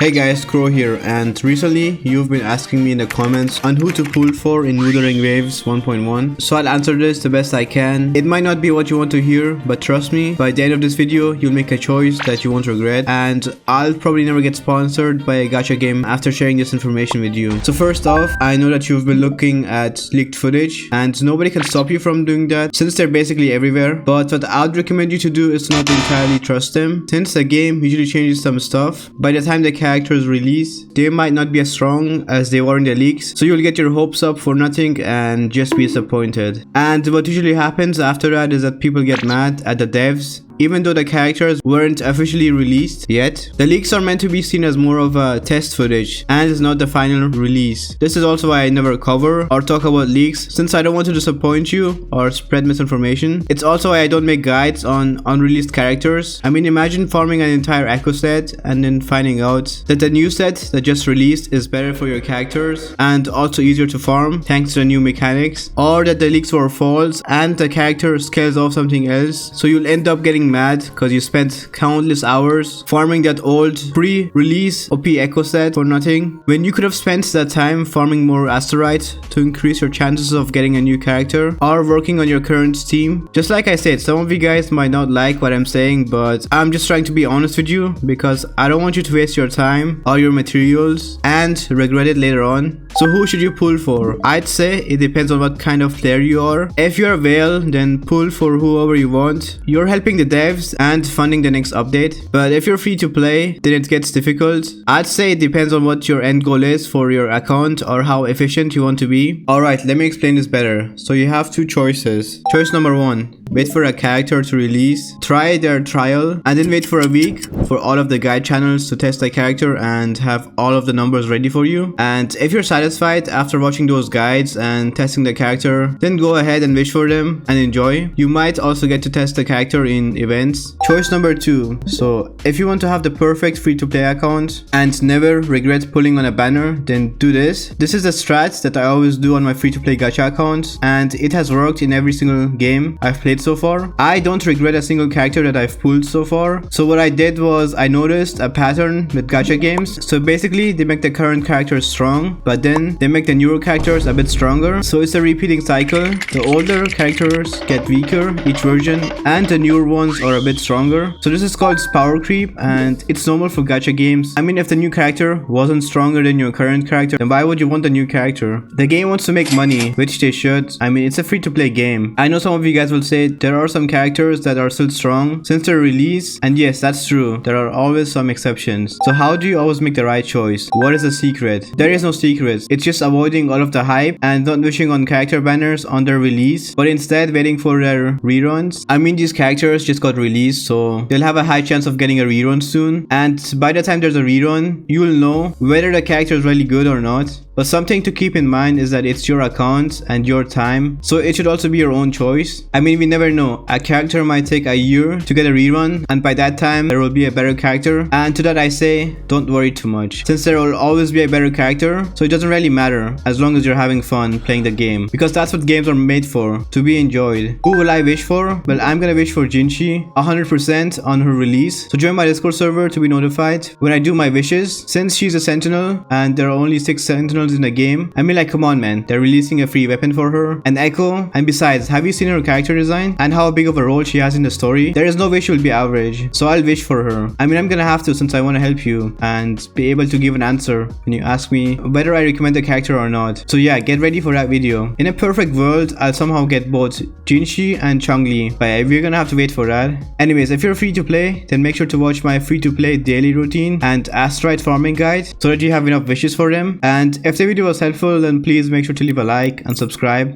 Hey guys, Crow here, and recently you've been asking me in the comments on who to pull for in Wuthering Waves 1.1, so I'll answer this the best I can. It might not be what you want to hear, but trust me, by the end of this video you'll make a choice that you won't regret, and I'll probably never get sponsored by a gacha game after sharing this information with you. So first off, I know that you've been looking at leaked footage, and nobody can stop you from doing that since they're basically everywhere, but what I'd recommend you to do is to not entirely trust them, since the game usually changes some stuff. By the time the characters release, they might not be as strong as they were in the leaks, so you'll get your hopes up for nothing and just be disappointed. And what usually happens after that is that people get mad at the devs. Even though the characters weren't officially released yet, the leaks are meant to be seen as more of a test footage and is not the final release. This is also why I never cover or talk about leaks, since I don't want to disappoint you or spread misinformation. It's also why I don't make guides on unreleased characters. I mean, imagine farming an entire echo set and then finding out that the new set that just released is better for your characters and also easier to farm thanks to the new mechanics, or that the leaks were false and the character scales off something else, so you'll end up getting mad because you spent countless hours farming that old pre-release OP echo set for nothing, when you could have spent that time farming more Astrite to increase your chances of getting a new character or working on your current team. Just like I said, some of you guys might not like what I'm saying, but I'm just trying to be honest with you because I don't want you to waste your time or your materials and regret it later on. So who should you pull for? I'd say it depends on what kind of player you are. If you're a whale, then pull for whoever you want. You're helping the devs and funding the next update. But if you're free to play, then it gets difficult. I'd say it depends on what your end goal is for your account or how efficient you want to be. Alright, let me explain this better. So you have two choices. Choice number one, wait for a character to release, try their trial, and then wait for a week for all of the guide channels to test the character and have all of the numbers ready for you. And if you're satisfied after watching those guides and testing the character, then go ahead and wish for them and enjoy. You might also get to test the character in events. Choice number two, so if you want to have the perfect free-to-play account and never regret pulling on a banner, then do this. This is the strat that I always do on my free-to-play gacha account, and it has worked in every single game I've played so far. I don't regret a single character that I've pulled so far. So what I did was I noticed a pattern with gacha games. So basically they make the current characters strong, but then they make the newer characters a bit stronger. So it's a repeating cycle. The older characters get weaker each version and the newer ones are a bit stronger. So this is called power creep, and it's normal for gacha games. I mean, if the new character wasn't stronger than your current character, then why would you want the new character? The game wants to make money, which they should. I mean, it's a free to play game. I know some of you guys will say there are some characters that are still strong since their release, and yes, that's true. There are always some exceptions. So how do you always make the right choice? What is the secret? There is no secret. It's just avoiding all of the hype and not wishing on character banners on their release, but instead waiting for their reruns. I mean, these characters just got released, so they'll have a high chance of getting a rerun soon, and by the time there's a rerun, you'll know whether the character is really good or not. But something to keep in mind is that it's your account and your time, so it should also be your own choice. I mean, we never know. A character might take a year to get a rerun, and by that time there will be a better character, and to that I say, don't worry too much, since there will always be a better character, so it doesn't really matter as long as you're having fun playing the game, because that's what games are made for, to be enjoyed. Who will I wish for? Well, I'm gonna wish for Jinshi 100% on her release, so join my Discord server to be notified when I do my wishes, since she's a sentinel and there are only 6 sentinels in the game. I mean, like, come on man, they're releasing a free weapon for her, an echo, and besides, have you seen her character design and how big of a role she has in the story? There is no way she will be average, so I'll wish for her. I mean, I'm gonna have to, since I want to help you and be able to give an answer when you ask me whether I recommend the character or not. So yeah, get ready for that video. In a perfect world, I'll somehow get both Jinshi and Changli, but we're gonna have to wait for that. Anyways, if you're free to play, then make sure to watch my free to play daily routine and Astrite farming guide so that you have enough wishes for them. And if the video was helpful, then please make sure to leave a like and subscribe.